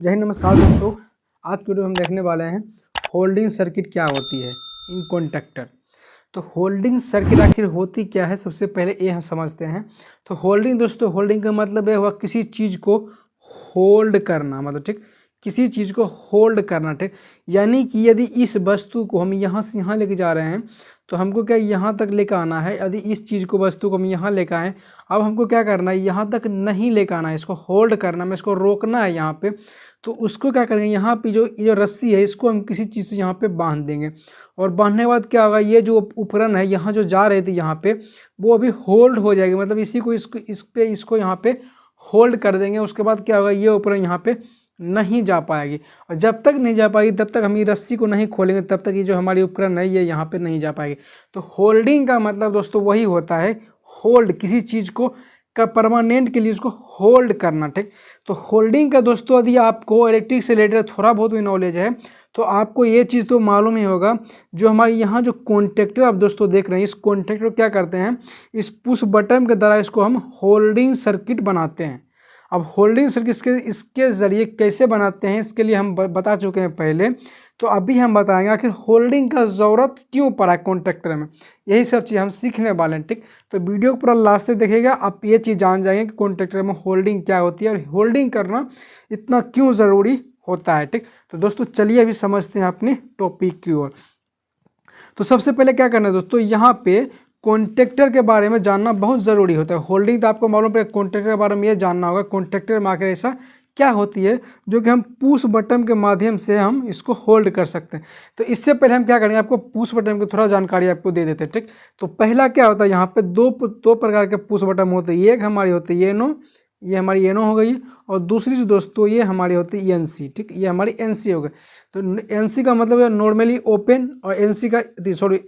जय हिंद, नमस्कार दोस्तों। आज की वीडियो हम देखने वाले हैं होल्डिंग सर्किट क्या होती है इन कॉन्टैक्टर। तो होल्डिंग सर्किट आखिर होती क्या है, सबसे पहले ये हम समझते हैं। तो होल्डिंग दोस्तों, होल्डिंग का मतलब है वह किसी चीज़ को होल्ड करना, मतलब ठीक, किसी चीज़ को होल्ड करना, ठीक। यानी कि यदि इस वस्तु को हम यहाँ से यहाँ लेके जा रहे हैं तो हमको क्या यहाँ तक लेकर आना है। यदि इस चीज़ को, वस्तु को हम यहाँ लेकर आएँ, अब हमको क्या करना है, यहाँ तक नहीं लेकर आना है, इसको होल्ड करना है, इसको रोकना है यहाँ पे। तो उसको क्या करेंगे, यहाँ पे ये जो रस्सी है इसको हम किसी चीज़ से यहाँ पे बांध देंगे। और बांधने के बाद क्या होगा, ये जो उपकरण है यहाँ जो जा रहे थे यहाँ पे, वो अभी होल्ड हो जाएगी। मतलब इसी को इसको यहाँ पे होल्ड कर देंगे। उसके बाद क्या होगा, ये उपकरण यहाँ पे नहीं जा पाएगी। और जब तक नहीं जा पाएगी तब तक हम ये रस्सी को नहीं खोलेंगे, तब तक ये जो हमारी उपकरण है ये यहाँ पे नहीं जा पाएगी। तो होल्डिंग का मतलब दोस्तों वही होता है, होल्ड, किसी चीज़ को का परमानेंट के लिए उसको होल्ड करना, ठीक। तो होल्डिंग का दोस्तों, यदि आपको इलेक्ट्रिक से रिलेटेड थोड़ा बहुत भी नॉलेज है तो आपको ये चीज़ तो मालूम ही होगा। जो हमारे यहाँ जो कॉन्टैक्टर आप दोस्तों देख रहे हैं, इस कॉन्टैक्टर को क्या करते हैं, इस पुश बटन के द्वारा इसको हम होल्डिंग सर्किट बनाते हैं। अब होल्डिंग सर्किट इसके ज़रिए कैसे बनाते हैं, इसके लिए हम बता चुके हैं पहले। तो अभी हम बताएंगे आखिर होल्डिंग का ज़रूरत क्यों पड़ा कॉन्टैक्टर में। यही सब चीज़ हम सीखने वाले हैं, ठीक। तो वीडियो को पूरा लास्ट तक देखिएगा, आप ये चीज़ जान जाएंगे कि कॉन्टैक्टर में होल्डिंग क्या होती है और होल्डिंग करना इतना क्यों ज़रूरी होता है, ठीक। तो दोस्तों चलिए अभी समझते हैं अपने टॉपिक की ओर। तो सबसे पहले क्या करना है दोस्तों, यहाँ पे कॉन्टैक्टर के बारे में जानना बहुत ज़रूरी होता है। होल्डिंग तो आपको मालूम है, कॉन्टैक्टर के बारे में ये जानना होगा कॉन्टैक्टर में आखिर ऐसा क्या होती है जो कि हम पुश बटन के माध्यम से हम इसको होल्ड कर सकते हैं। तो इससे पहले हम क्या करेंगे, आपको पुश बटन की थोड़ा जानकारी आपको दे देते हैं, ठीक। तो पहला क्या होता है, यहाँ पे दो प्रकार के पुश बटन होते हैं। एक हमारी होती है येनो, ये हमारी येनो हो गई, और दूसरी जो दोस्तों ये हमारी होती है एनसी, ठीक। ये हमारी एनसी हो गई। तो एनसी का मतलब है नॉर्मली ओपन, और एनसी का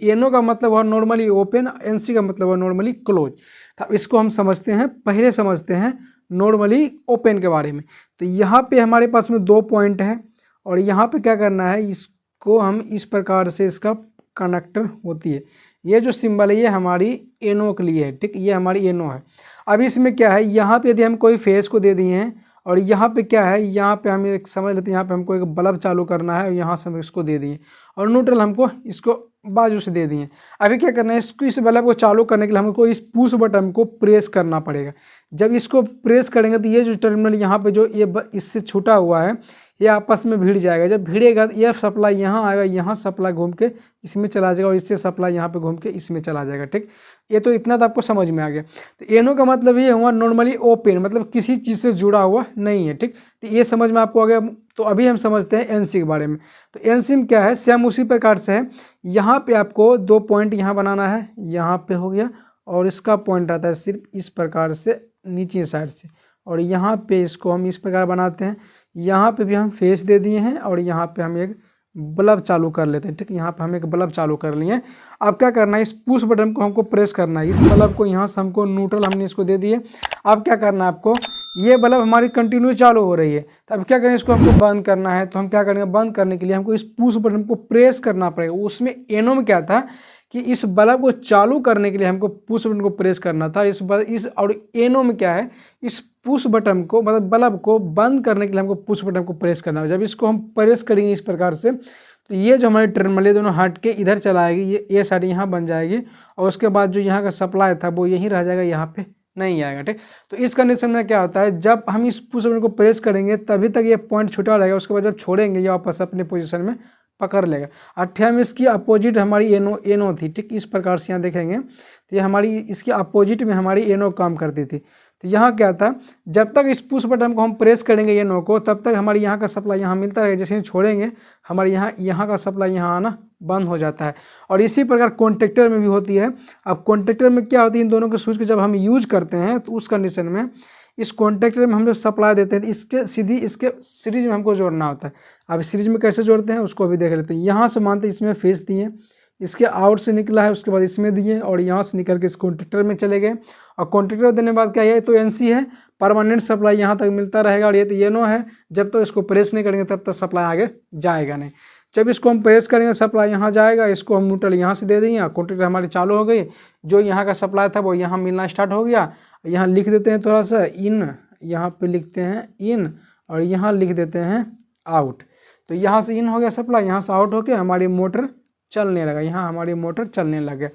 येनो का मतलब है नॉर्मली ओपन, एनसी का मतलब है नॉर्मली क्लोज। तो इसको हम समझते हैं, पहले समझते हैं नॉर्मली ओपन के बारे में। तो यहाँ पे हमारे पास में 2 पॉइंट है, और यहाँ पे क्या करना है, इसको हम इस प्रकार से, इसका कनेक्टर होती है, ये जो सिंबल है ये हमारी एनो के लिए है, ठीक। ये हमारी एनो है। अब इसमें क्या है, यहाँ पे यदि हम कोई फेस को दे दिए हैं, और यहाँ पे क्या है, यहाँ पे हम एक समझ लेते हैं, यहाँ पे हमको एक बल्ब चालू करना है और यहाँ से हम इसको दे दिए, और न्यूट्रल हमको इसको बाजू से दे दिए। अभी क्या करना है, इस बल्ब को चालू करने के लिए हमको इस पुश बटन को प्रेस करना पड़ेगा। जब इसको प्रेस करेंगे तो ये जो टर्मिनल यहाँ पे जो ये इससे छूटा हुआ है ये आपस में भिड़ जाएगा। जब भिड़ेगा तो यह सप्लाई यहाँ आएगा, यहाँ सप्लाई घूम के इसमें चला जाएगा, और इससे सप्लाई यहाँ पे घूम के इसमें चला जाएगा, ठीक। ये तो इतना तो आपको समझ में आ गया। तो एनो का मतलब ये हुआ नॉर्मली ओपन, मतलब किसी चीज़ से जुड़ा हुआ नहीं है, ठीक। तो ये समझ में आपको आ गया। तो अभी हम समझते हैं एनसी के बारे में। तो एनसी में क्या है, सेम उसी प्रकार से है। यहाँ पे आपको 2 पॉइंट यहाँ बनाना है, यहाँ पे हो गया, और इसका पॉइंट आता है सिर्फ इस प्रकार से नीचे साइड से, और यहाँ पे इसको हम इस प्रकार बनाते हैं। यहाँ पे भी हम फेस दे दिए हैं, और यहाँ पे हम एक बल्ब चालू कर लेते हैं, ठीक। यहाँ पे हम एक बल्ब चालू कर लिए। अब क्या करना है, इस पुश बटन को हमको प्रेस करना है। इस बल्ब को यहाँ से हमको न्यूट्रल हमने इसको दे दिए। अब क्या करना है आपको, ये बल्ब हमारी कंटिन्यू चालू हो रही है। तो अब क्या करें, इसको हमको बंद करना है। तो हम क्या करेंगे, बंद करने के लिए हमको इस पुश बटन को प्रेस करना पड़ेगा। उसमें एनो में क्या था कि इस बल्ब को चालू करने के लिए हमको पुश बटन को प्रेस करना था। और एनो में क्या है, इस पुश बटन को, मतलब बल्ब को बंद करने के लिए हमको पुश बटन को प्रेस करना है। जब इसको हम प्रेस करेंगे इस प्रकार से, तो ये जो हमारी टर्मिनल दोनों हट के इधर चला आएगी, ये साइड यहाँ बन जाएगी, और उसके बाद जो यहाँ का सप्लाई था वो यहीं रह जाएगा, यहाँ पे नहीं आएगा, ठीक। तो इस कंडीशन में क्या होता है, जब हम इस पुश बटन को प्रेस करेंगे तभी तक ये पॉइंट छूटा रहेगा। उसके बाद जब छोड़ेंगे ये वापस अपने पोजीशन में पकड़ लेगा। अट्ठा में इसकी अपोजिट हमारी एनो थी, ठीक। इस प्रकार से यहाँ देखेंगे तो ये हमारी इसके अपोजिट में हमारी एनो काम करती थी। तो यहाँ क्या था, जब तक इस पुश बटन को हम प्रेस करेंगे एनो को, तब तक हमारी यहाँ का सप्लाई यहाँ मिलता रहेगा। जैसे ही छोड़ेंगे हमारे यहाँ का सप्लाई यहाँ आना बंद हो जाता है। और इसी प्रकार कॉन्टैक्टर में भी होती है। अब कॉन्टैक्टर में क्या होती है, इन दोनों के स्विच को जब हम यूज करते हैं तो उस कंडीशन में इस कॉन्टैक्टर में हम जब सप्लाई देते हैं तो इसके सीरीज में हमको जोड़ना होता है। अब सीरीज में कैसे जोड़ते हैं उसको भी देख लेते हैं। यहाँ से मानते हैं इसमें फेस दिए, इसके आउट से निकला है, उसके बाद इसमें दिए, और यहाँ से निकल के इस कॉन्टैक्टर में चले गए। और कॉन्टैक्टर देने के बाद क्या है, तो एनसी है, परमानेंट सप्लाई यहाँ तक मिलता रहेगा। और ये तो येनो है, जब तक तो इसको प्रेस नहीं करेंगे तब तक सप्लाई आगे जाएगा नहीं। जब इसको हम प्रेस करेंगे सप्लाई यहाँ जाएगा, इसको हम न्यूट्रल यहाँ से दे देंगे, कॉन्टैक्टर हमारी चालू हो गई। जो यहाँ का सप्लाई था वो यहाँ मिलना स्टार्ट हो गया। यहाँ लिख देते हैं थोड़ा सा इन, यहाँ पे लिखते हैं इन, और यहाँ लिख देते हैं आउट। तो यहाँ से इन हो गया सप्लाई, यहाँ से आउट होके हमारी मोटर चलने लगा, यहाँ हमारी मोटर चलने लगे।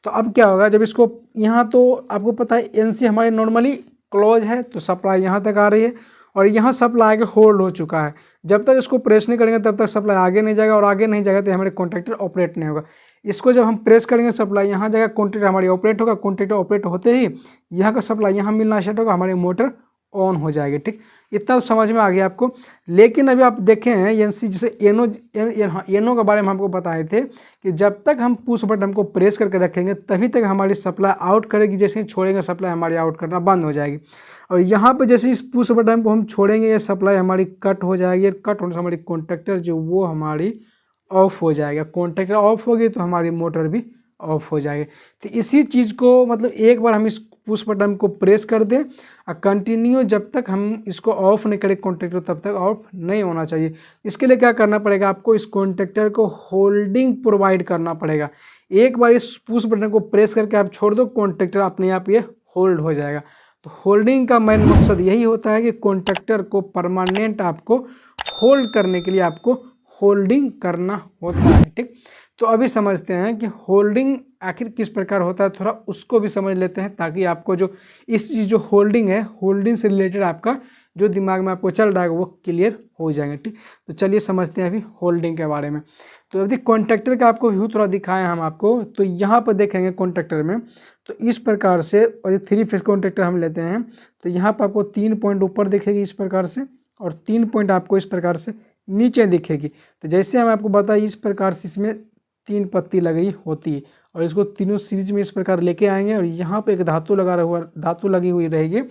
तो अब क्या होगा, जब इसको यहाँ तो आपको पता है एनसी हमारी नॉर्मली क्लोज है, तो सप्लाई यहाँ तक आ रही है और यहाँ सप्लाई आगे होल्ड हो चुका है। जब तक इसको प्रेस नहीं करेंगे तब तक सप्लाई आगे नहीं जाएगा और आगे नहीं जाएगा तो हमारे कॉन्ट्रैक्टर ऑपरेट नहीं होगा। इसको जब हम प्रेस करेंगे सप्लाई यहाँ जाएगा, कॉन्ट्रैक्टर हमारी ऑपरेट होगा, कॉन्ट्रैक्टर ऑपरेट होते ही यहाँ का सप्लाई यहाँ मिलना स्टार्ट होगा, हमारी मोटर ऑन हो जाएगी। ठीक, इतना समझ में आ गया आपको। लेकिन अभी आप देखें हैं एनसी जैसे एनो के बारे में हमको बताए थे कि जब तक हम पुश बटन को प्रेस करके रखेंगे तभी तक हमारी सप्लाई आउट करेगी, जैसे ही छोड़ेंगे सप्लाई हमारी आउट करना बंद हो जाएगी। और यहाँ पे जैसे इस पुश बटन को हम छोड़ेंगे ये सप्लाई हमारी कट हो जाएगी, कट होने से हमारी कॉन्ट्रैक्टर जो वो हमारी ऑफ हो जाएगा। कॉन्ट्रैक्टर ऑफ होगी तो हमारी मोटर भी ऑफ हो जाएगी। तो इसी चीज़ को मतलब एक बार हम इस पुश बटन को प्रेस कर दें और कंटिन्यू जब तक हम इसको ऑफ नहीं करें कॉन्ट्रैक्टर तब तक ऑफ नहीं होना चाहिए। इसके लिए क्या करना पड़ेगा, आपको इस कॉन्ट्रैक्टर को होल्डिंग प्रोवाइड करना पड़ेगा। एक बार इस पुश बटन को प्रेस करके आप छोड़ दो, कॉन्ट्रैक्टर अपने आप ये होल्ड हो जाएगा। तो होल्डिंग का मेन मकसद यही होता है कि कॉन्ट्रैक्टर को परमानेंट आपको होल्ड करने के लिए आपको होल्डिंग करना होता है। ठीक, तो अभी समझते हैं कि होल्डिंग आखिर किस प्रकार होता है, थोड़ा उसको भी समझ लेते हैं ताकि आपको जो इस चीज़ जो होल्डिंग है, होल्डिंग से रिलेटेड आपका जो दिमाग में आपको चल रहा है वो क्लियर हो जाएंगे। ठीक, तो चलिए समझते हैं अभी होल्डिंग के बारे में। तो अभी कॉन्ट्रैक्टर का आपको व्यू थोड़ा दिखाएं हम आपको। तो यहाँ पर देखेंगे कॉन्ट्रैक्टर में तो इस प्रकार से, और ये 3 फेज कॉन्ट्रैक्टर हम लेते हैं तो यहाँ पर आपको 3 पॉइंट ऊपर दिखेगी इस प्रकार से और 3 पॉइंट आपको इस प्रकार से नीचे दिखेगी। तो जैसे हम आपको बताइए इस प्रकार से इसमें 3 पत्ती लगी होती है और इसको तीनों सीरीज में इस प्रकार लेके आएंगे और यहाँ पे एक धातु लगी हुई रहेगी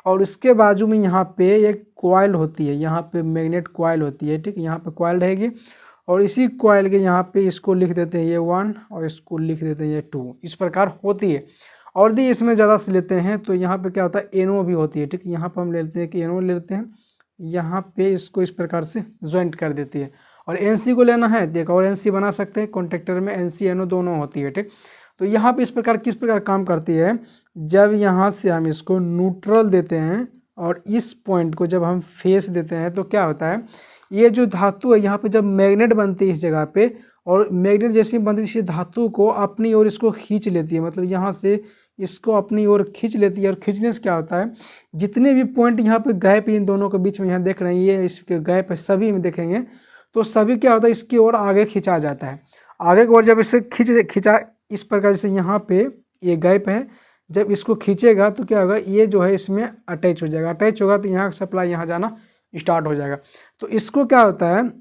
और उसके बाजू में यहाँ पे एक कॉइल होती है, यहाँ पे मैग्नेट कॉइल होती है। ठीक, यहाँ पे कॉइल रहेगी और इसी कॉइल के यहाँ पे इसको लिख देते हैं ये 1 और इसको लिख देते हैं ये 2, इस प्रकार होती है। और यदि इसमें ज़्यादा से लेते हैं तो यहाँ पे क्या होता है एनो भी होती है। ठीक, यहाँ पर हम लेते हैं कि एनो लेते हैं, यहाँ पे इसको इस प्रकार से ज्वाइंट कर देती है। और एनसी को लेना है देखो और एनसी बना सकते हैं, कॉन्ट्रैक्टर में एनसी एनो दोनों होती है। ठीक, तो यहाँ पे इस प्रकार किस प्रकार काम करती है, जब यहाँ से हम इसको न्यूट्रल देते हैं और इस पॉइंट को जब हम फेस देते हैं तो क्या होता है, ये जो धातु है यहाँ पे जब मैग्नेट बनती है इस जगह पे और मैग्नेट जैसी बनती है इस धातु को अपनी ओर इसको खींच लेती है, मतलब यहाँ से इसको अपनी ओर खींच लेती है। और खींचने से क्या होता है, जितने भी पॉइंट यहाँ पे गैप इन दोनों के बीच में यहाँ देख रहे हैं ये इसके गैप है, सभी में देखेंगे तो सभी क्या होता है इसकी ओर आगे खिंचा जाता है। आगे की ओर जब इसे खींचा इस प्रकार, जैसे यहाँ पे ये गैप है, जब इसको खींचेगा तो क्या होगा, ये जो है इसमें अटैच हो जाएगा। अटैच होगा तो यहाँ सप्लाई यहाँ जाना स्टार्ट हो जाएगा। तो इसको क्या होता है,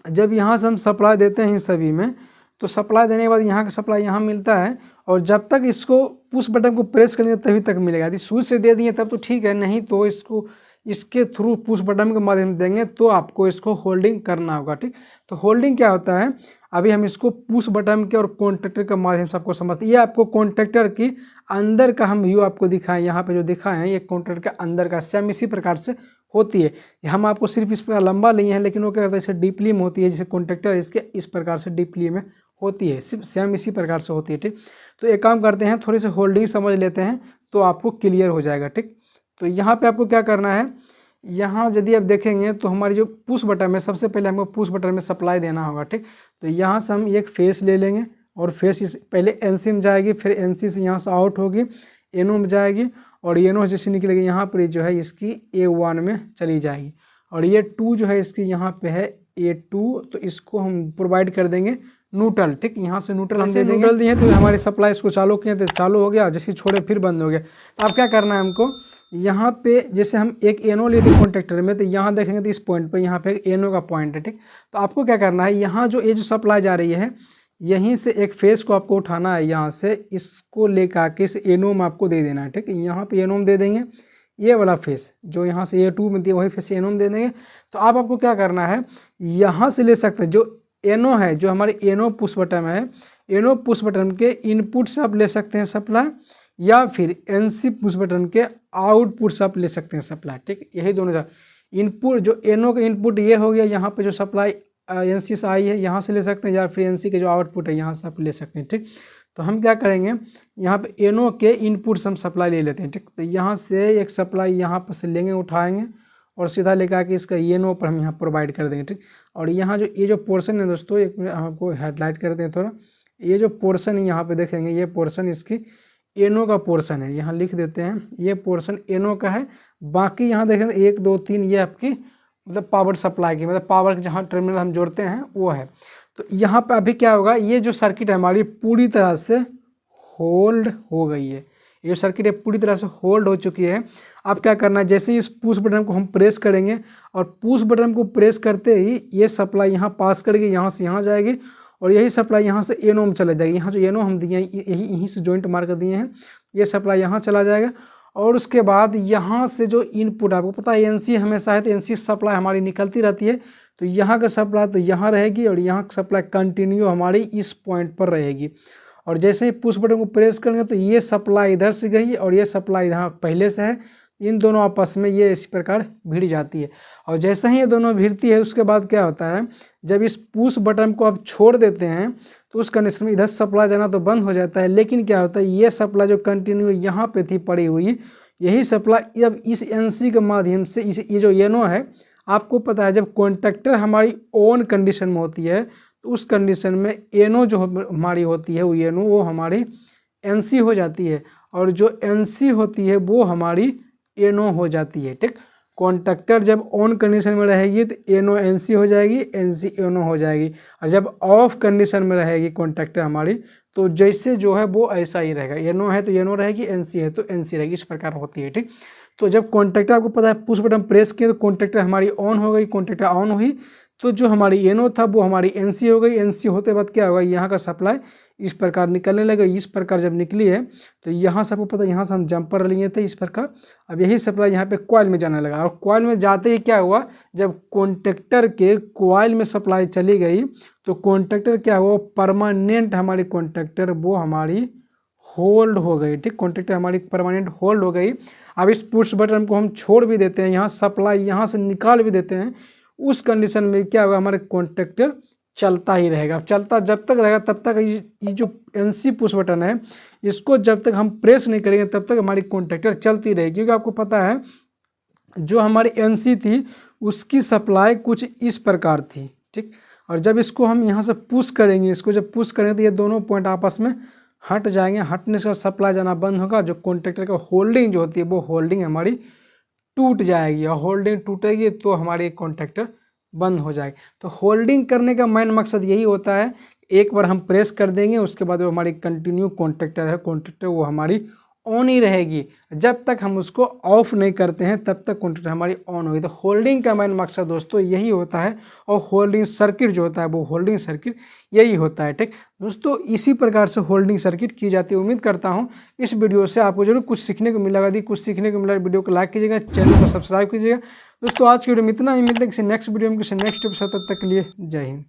जब यहाँ से हम सप्लाई देते हैं इन सभी में तो सप्लाई देने के बाद यहाँ का सप्लाई यहाँ मिलता है और जब तक इसको पुश बटन को प्रेस करेंगे तभी तक मिलेगा। यदि स्विच से दे दिए तब तो ठीक है, नहीं तो इसको इसके थ्रू पुश बटन के माध्यम से देंगे तो आपको इसको होल्डिंग करना होगा। ठीक, तो होल्डिंग क्या होता है अभी हम इसको पुश बटन के और कॉन्ट्रैक्टर के माध्यम से आपको समझते हैं। ये आपको कॉन्ट्रैक्टर की अंदर का हम व्यू आपको दिखाएं, यहाँ पे जो दिखाए हैं ये कॉन्ट्रैक्टर के अंदर का सेम इसी प्रकार से होती है। हम आपको सिर्फ इस प्रकार लंबा लिए हैं लेकिन वो क्या करता है इसे डीपली में होती है, जैसे कॉन्ट्रैक्टर इसके इस प्रकार से डीपली में होती है, सिर्फ सेम इसी प्रकार से होती है। ठीक, तो एक काम करते हैं थोड़ी सी होल्डिंग समझ लेते हैं तो आपको क्लियर हो जाएगा। ठीक, तो यहाँ पे आपको क्या करना है, यहाँ यदि आप देखेंगे तो हमारी जो पुश बटन में सबसे पहले हमको पुश बटन में सप्लाई देना होगा। ठीक, तो यहाँ से हम एक फेस ले लेंगे और फेस पहले एनसी में जाएगी, फिर एनसी से यहाँ से आउट होगी, एनो में जाएगी और एनो जैसे निकलेगी यहाँ पर जो है इसकी A1 में चली जाएगी और ये 2 जो है इसकी यहाँ पे है A2, तो इसको हम प्रोवाइड कर देंगे न्यूट्रल। ठीक, यहाँ से न्यूट्रल हम दे देंगे। न्यूट्रल दिए तो हमारी सप्लाई इसको चालू किए तो चालू हो गया, जैसे छोड़े फिर बंद हो गया। तो अब क्या करना है हमको, यहाँ पे जैसे हम एक एनो लेते हैं कॉन्ट्रैक्टर में तो यहाँ देखेंगे तो इस पॉइंट पे यहाँ पे एक एनो का पॉइंट है। ठीक, तो आपको क्या करना है, यहाँ जो ये जो सप्लाई जा रही है यहीं से एक फेस को आपको उठाना है, यहाँ से इसको लेकर आके इस एनो में आपको दे देना है। ठीक, यहाँ पे एनो में दे देंगे, ये वाला फेस जो यहाँ से A2 में दिया वही फेस एनो में दे देंगे। तो अब आपको क्या करना है, यहाँ से ले सकते हैं जो एनो है, जो हमारे एनो पुश बटन है, एनो पुश बटन के इनपुट से आप ले सकते हैं सप्लाई या फिर एनसी पुश बटन के आउटपुट से आप ले सकते हैं सप्लाई। ठीक, यही दोनों इनपुट, जो एनो का इनपुट ये हो गया, यहाँ पे जो सप्लाई एनसी से आई है यहाँ से ले सकते हैं या फिर एनसी के जो आउटपुट है यहाँ से आप ले सकते हैं। ठीक, तो हम क्या करेंगे, यहाँ पे एनो के इनपुट से हम सप्लाई ले लेते हैं। ठीक, तो यहाँ से एक सप्लाई यहाँ पर से लेंगे उठाएंगे और सीधा लेकर आके इसका ENO पर हम यहाँ प्रोवाइड कर देंगे, ठीक। और यहाँ जो ये जो पोर्शन है दोस्तों, एक मिनट आपको हाईलाइट करते हैं थोड़ा, ये जो पोर्शन है यहाँ पे देखेंगे, ये पोर्शन इसकी NO का पोर्शन है, यहाँ लिख देते हैं ये पोर्शन NO का है। बाकी यहाँ देखें 1 2 3 ये आपकी मतलब पावर सप्लाई की, मतलब पावर जहाँ टर्मिनल हम जोड़ते हैं वो है। तो यहाँ पे अभी क्या होगा, ये जो सर्किट है हमारी पूरी तरह से होल्ड हो गई है, ये सर्किट है पूरी तरह से होल्ड हो चुकी है। अब क्या करना है, जैसे ही इस पुश बटन को हम प्रेस करेंगे और पुश बटन को प्रेस करते ही ये सप्लाई यहाँ पास करके यहाँ से यहाँ जाएगी और यही सप्लाई यहाँ से NO में चला जाएगी। यहाँ जो NO हम दिए हैं यहीं से जॉइंट मार कर दिए हैं, ये सप्लाई यहाँ चला जाएगा। और उसके बाद यहाँ से जो इनपुट, आपको पता है NC हमेशा है तो NC सप्लाई हमारी निकलती रहती है, तो यहाँ का सप्लाई तो यहाँ रहेगी और यहाँ की सप्लाई कंटिन्यू हमारी इस पॉइंट पर रहेगी। और जैसे ही पुश बटन को प्रेस करेंगे तो ये सप्लाई इधर से गई और ये सप्लाई यहाँ पहले से है, इन दोनों आपस में ये इसी प्रकार भिड़ जाती है। और जैसे ही ये दोनों भिड़ती है उसके बाद क्या होता है, जब इस पुश बटन को आप छोड़ देते हैं तो उस कंडीशन में इधर सप्लाई जाना तो बंद हो जाता है, लेकिन क्या होता है ये सप्लाई जो कंटिन्यू यहाँ पे थी पड़ी हुई, यही सप्लाई अब इस NC के माध्यम से इस ये जो NO है, आपको पता है जब कॉन्टैक्टर हमारी ऑन कंडीशन में होती है तो उस कंडीशन में NO जो हमारी होती है वो NO वो हमारी NC हो जाती है, और जो NC होती है वो हमारी NO हो जाती है, ठीक। कॉन्टैक्टर जब ऑन कंडीशन में रहेगी तो NO NC हो जाएगी, NC NO हो जाएगी, और जब ऑफ कंडीशन में रहेगी कॉन्टैक्टर हमारी तो जैसे जो है वो ऐसा ही रहेगा, NO है तो NO रहेगी, NC है तो NC रहेगी, इस प्रकार होती है, ठीक। तो जब कॉन्टैक्टर आपको पता है पुश बटन प्रेस किया तो कॉन्टैक्टर हमारी ऑन हो गई, कॉन्टैक्टर ऑन हुई तो जो हमारी NO था वो हमारी NC हो गई। NC होते बाद क्या होगा, यहाँ का सप्लाई इस प्रकार निकलने लगे। इस प्रकार जब निकली है तो यहाँ से आपको पता है यहाँ से हम जंपर लिए थे इस प्रकार, अब यही सप्लाई यहाँ पे कॉइल में जाने लगा, और कॉइल में जाते ही क्या हुआ, जब कॉन्टैक्टर के कॉइल में सप्लाई चली गई तो कॉन्टैक्टर क्या हुआ, परमानेंट हमारी कॉन्टैक्टर वो हमारी होल्ड हो गई, ठीक। कॉन्टैक्टर हमारी परमानेंट होल्ड हो गई। अब इस पुश बटन को हम छोड़ भी देते हैं, यहाँ सप्लाई यहाँ से निकाल भी देते हैं, उस कंडीशन में क्या होगा, हमारे कॉन्टैक्टर चलता ही रहेगा। चलता जब तक रहेगा तब तक ये जो NC पुश बटन है इसको जब तक हम प्रेस नहीं करेंगे तब तक हमारी कॉन्टैक्टर चलती रहेगी, क्योंकि आपको पता है जो हमारी NC थी उसकी सप्लाई कुछ इस प्रकार थी, ठीक। और जब इसको हम यहाँ से पुश करेंगे, इसको जब पुश करेंगे तो ये दोनों पॉइंट आपस में हट जाएंगे, हटने से सप्लाई जाना बंद होगा, जो कॉन्टैक्टर का होल्डिंग जो होती है वो होल्डिंग हमारी टूट जाएगी, और होल्डिंग टूटेगी तो हमारी कॉन्टैक्टर बंद हो जाएगी। तो होल्डिंग करने का मेन मकसद यही होता है, एक बार हम प्रेस कर देंगे उसके बाद वो हमारी कंटिन्यू कॉन्टैक्टर है, कॉन्टैक्टर वो हमारी ऑन ही रहेगी, जब तक हम उसको ऑफ नहीं करते हैं तब तक कॉन्टैक्टर हमारी ऑन होगी। तो होल्डिंग का मेन मकसद दोस्तों यही होता है, और होल्डिंग सर्किट जो होता है वो होल्डिंग सर्किट यही होता है, ठीक दोस्तों। इसी प्रकार से होल्डिंग सर्किट की जाती है। उम्मीद करता हूँ इस वीडियो से आपको जरूर कुछ सीखने को मिला। यदि कुछ सीखने को मिला वीडियो को लाइक कीजिएगा, चैनल को सब्सक्राइब कीजिएगा। दोस्तों आज की वीडियो में इतना ही, मिलते हैं किसी नेक्स्ट वीडियो में किसी नेक्स्ट एपिसोड, तब तक के लिए जय हिंद।